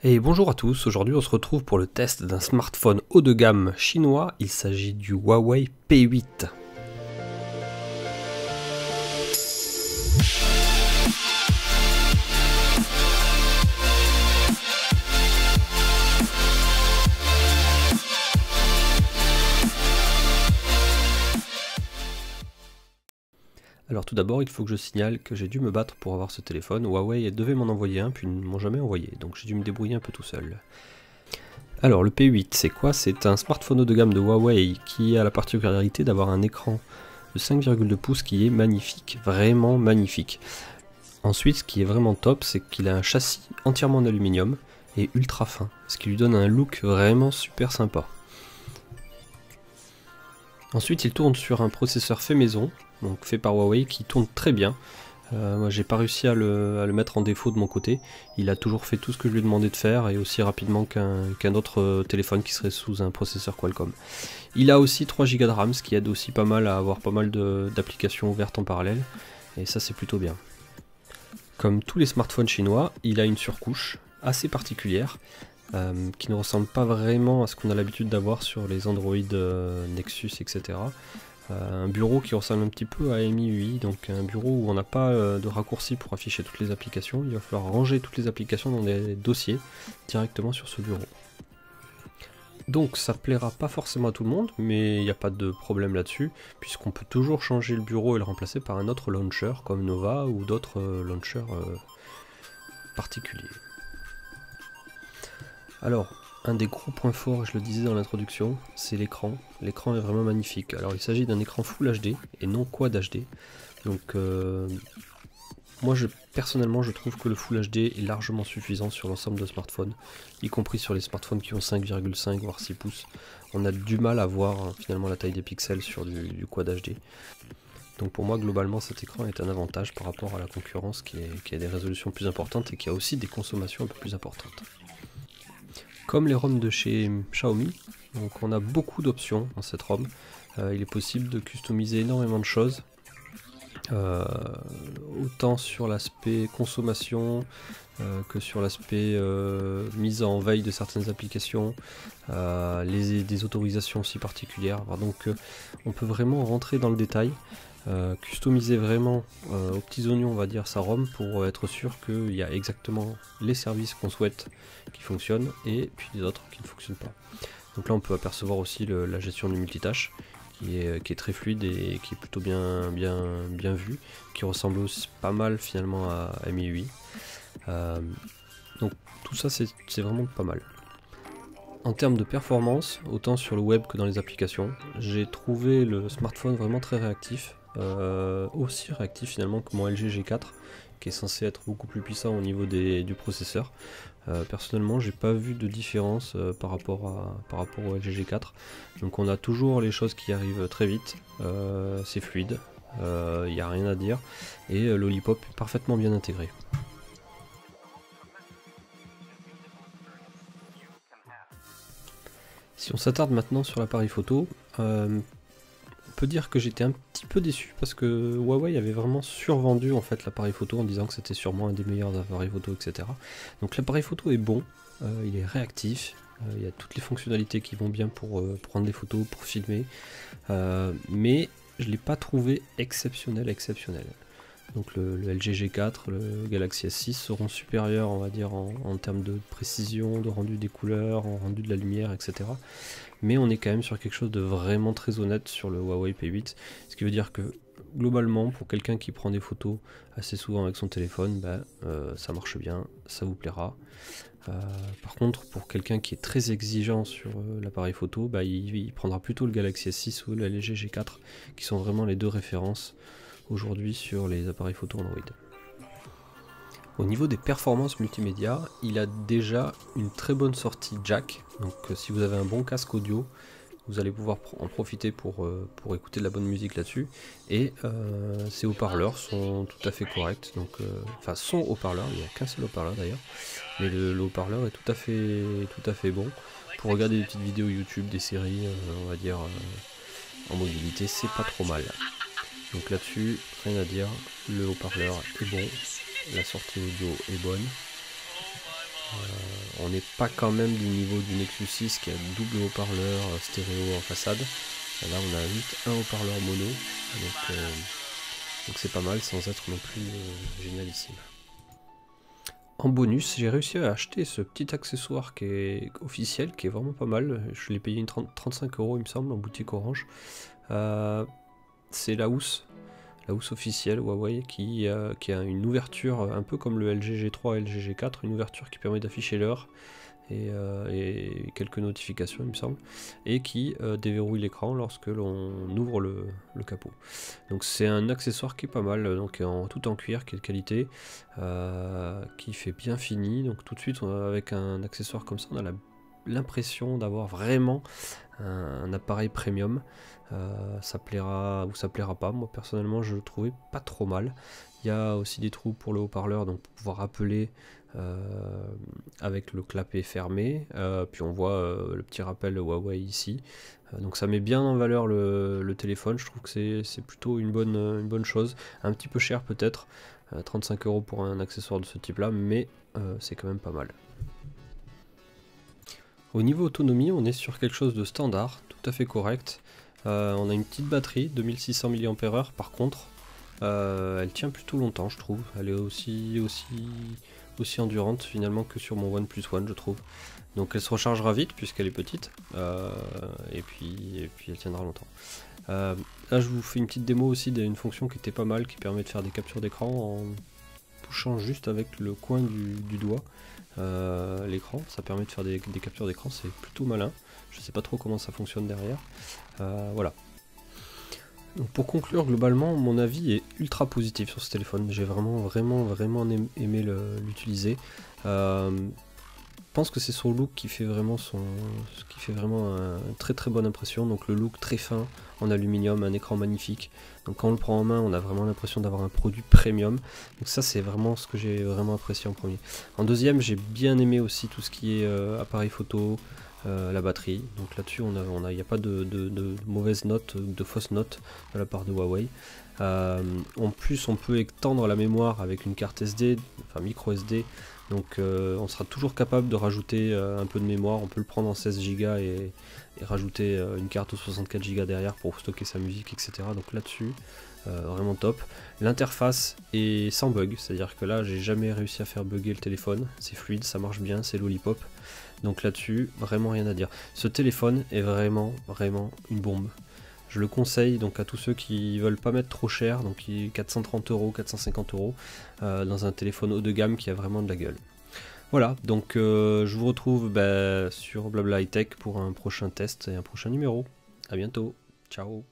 Et bonjour à tous, aujourd'hui on se retrouve pour le test d'un smartphone haut de gamme chinois, il s'agit du Huawei P8. Alors tout d'abord, il faut que je signale que j'ai dû me battre pour avoir ce téléphone. Huawei devait m'en envoyer un, puis ils ne m'ont jamais envoyé, donc j'ai dû me débrouiller un peu tout seul. Alors le P8, c'est quoi? C'est un smartphone haut de gamme de Huawei qui a la particularité d'avoir un écran de 5,2 pouces qui est magnifique, vraiment magnifique. Ensuite, ce qui est vraiment top, c'est qu'il a un châssis entièrement en aluminium et ultra fin, ce qui lui donne un look vraiment super sympa. Ensuite, il tourne sur un processeur fait maison, donc fait par Huawei, qui tourne très bien. Moi, j'ai pas réussi à le mettre en défaut de mon côté. Il a toujours fait tout ce que je lui ai demandé de faire et aussi rapidement qu'un autre téléphone qui serait sous un processeur Qualcomm. Il a aussi 3 Go de RAM, ce qui aide aussi pas mal à avoir pas mal d'applications ouvertes en parallèle. Et ça, c'est plutôt bien. Comme tous les smartphones chinois, il a une surcouche assez particulière. Qui ne ressemble pas vraiment à ce qu'on a l'habitude d'avoir sur les Android Nexus, etc. Un bureau qui ressemble un petit peu à MIUI, donc un bureau où on n'a pas de raccourci pour afficher toutes les applications. Il va falloir ranger toutes les applications dans des dossiers directement sur ce bureau. Donc ça plaira pas forcément à tout le monde, mais il n'y a pas de problème là-dessus, puisqu'on peut toujours changer le bureau et le remplacer par un autre launcher comme Nova ou d'autres launchers particuliers. Alors, un des gros points forts, je le disais dans l'introduction, c'est l'écran. L'écran est vraiment magnifique. Alors il s'agit d'un écran Full HD et non Quad HD. Donc moi personnellement je trouve que le Full HD est largement suffisant sur l'ensemble de smartphones, y compris sur les smartphones qui ont 5,5 voire 6 pouces. On a du mal à voir finalement la taille des pixels sur du Quad HD. Donc pour moi globalement cet écran est un avantage par rapport à la concurrence qui a des résolutions plus importantes et qui a aussi des consommations un peu plus importantes. Comme les ROM de chez Xiaomi, donc on a beaucoup d'options dans cette ROM. Il est possible de customiser énormément de choses, autant sur l'aspect consommation que sur l'aspect mise en veille de certaines applications, des autorisations aussi particulières. Donc on peut vraiment rentrer dans le détail. Customiser vraiment aux petits oignons, on va dire, sa ROM pour être sûr qu'il y a exactement les services qu'on souhaite qui fonctionnent et puis les autres qui ne fonctionnent pas. Donc là on peut apercevoir aussi la gestion du multitâche qui est très fluide et qui est plutôt bien vu, qui ressemble aussi pas mal finalement à MIUI. Donc tout ça c'est vraiment pas mal. En termes de performance, autant sur le web que dans les applications, j'ai trouvé le smartphone vraiment très réactif. Aussi réactif finalement que mon LG G4 qui est censé être beaucoup plus puissant au niveau du processeur. Personnellement j'ai pas vu de différence par rapport au LG G4, donc on a toujours les choses qui arrivent très vite, c'est fluide, il n'y a rien à dire et Lollipop est parfaitement bien intégré. Si on s'attarde maintenant sur l'appareil photo, on peut dire que j'étais un petit peu déçu parce que Huawei avait vraiment survendu en fait l'appareil photo en disant que c'était sûrement un des meilleurs appareils photo, etc. Donc l'appareil photo est bon, il est réactif, il y a toutes les fonctionnalités qui vont bien pour prendre des photos, pour filmer, mais je ne l'ai pas trouvé exceptionnel. Donc le LG G4, le Galaxy S6 seront supérieurs, on va dire, en termes de précision, de rendu des couleurs, en rendu de la lumière, etc. Mais on est quand même sur quelque chose de vraiment très honnête sur le Huawei P8, ce qui veut dire que globalement, pour quelqu'un qui prend des photos assez souvent avec son téléphone, ça marche bien, ça vous plaira. Par contre, pour quelqu'un qui est très exigeant sur l'appareil photo, il prendra plutôt le Galaxy S6 ou le LG G4, qui sont vraiment les deux références aujourd'hui sur les appareils photo Android. Au niveau des performances multimédia, il a déjà une très bonne sortie jack, donc si vous avez un bon casque audio, vous allez pouvoir en profiter pour écouter de la bonne musique là-dessus, et ces haut-parleurs sont tout à fait corrects, donc son haut-parleur, il n'y a qu'un seul haut-parleur d'ailleurs, mais le haut-parleur est tout à fait bon, pour regarder des petites vidéos YouTube, des séries, on va dire, en mobilité, c'est pas trop mal. Donc là-dessus, rien à dire, le haut-parleur est bon, la sortie audio est bonne. on n'est pas quand même du niveau du Nexus 6 qui a double haut-parleur stéréo en façade. Là on a juste un haut-parleur mono, donc c'est pas mal sans être non plus génialissime. En bonus, j'ai réussi à acheter ce petit accessoire qui est officiel, qui est vraiment pas mal. Je l'ai payé 35 € il me semble en boutique Orange. C'est la housse officielle Huawei qui a une ouverture un peu comme le LG G3 et LG G4, une ouverture qui permet d'afficher l'heure et quelques notifications il me semble, et qui déverrouille l'écran lorsque l'on ouvre le capot. Donc c'est un accessoire qui est pas mal, donc tout en cuir, qui est de qualité, qui fait bien fini. Donc tout de suite avec un accessoire comme ça on a l'impression d'avoir vraiment un appareil premium. Ça plaira ou ça plaira pas. Moi personnellement je le trouvais pas trop mal. Il y a aussi des trous pour le haut-parleur, donc pour pouvoir appeler avec le clapet fermé, puis on voit le petit rappel Huawei ici, donc ça met bien en valeur le téléphone. Je trouve que c'est plutôt une bonne chose, un petit peu cher peut-être, 35 € pour un accessoire de ce type là, mais c'est quand même pas mal. Au niveau autonomie, on est sur quelque chose de standard, tout à fait correct. On a une petite batterie, 2600 mAh par contre. Elle tient plutôt longtemps je trouve, elle est aussi endurante finalement que sur mon OnePlus One je trouve. Donc elle se rechargera vite puisqu'elle est petite, et puis elle tiendra longtemps. Là je vous fais une petite démo aussi d'une fonction qui était pas mal, qui permet de faire des captures d'écran en touchant juste avec le coin du doigt l'écran. Ça permet de faire des captures d'écran, c'est plutôt malin. Je sais pas trop comment ça fonctionne derrière. Voilà. Donc pour conclure, globalement, mon avis est ultra positif sur ce téléphone. J'ai vraiment aimé l'utiliser. Je pense que c'est son look qui fait vraiment une très bonne impression. Donc le look très fin en aluminium, un écran magnifique. Donc quand on le prend en main, on a vraiment l'impression d'avoir un produit premium. Donc ça c'est vraiment ce que j'ai vraiment apprécié en premier. En deuxième, j'ai bien aimé aussi tout ce qui est appareil photo, la batterie. Donc là-dessus, il n'y a pas de mauvaises notes, de fausses notes de la part de Huawei. En plus, on peut étendre la mémoire avec une carte SD, enfin micro SD. Donc on sera toujours capable de rajouter un peu de mémoire. On peut le prendre en 16 Go et rajouter une carte de 64 Go derrière pour stocker sa musique, etc. Donc là-dessus, vraiment top. L'interface est sans bug, c'est-à-dire que là, j'ai jamais réussi à faire bugger le téléphone. C'est fluide, ça marche bien, c'est lollipop. Donc là-dessus, vraiment rien à dire. Ce téléphone est vraiment une bombe. Je le conseille donc à tous ceux qui veulent pas mettre trop cher, donc 430 €, 450 € dans un téléphone haut de gamme qui a vraiment de la gueule. Voilà, donc je vous retrouve sur Blabla High Tech pour un prochain test et un prochain numéro. A bientôt, ciao.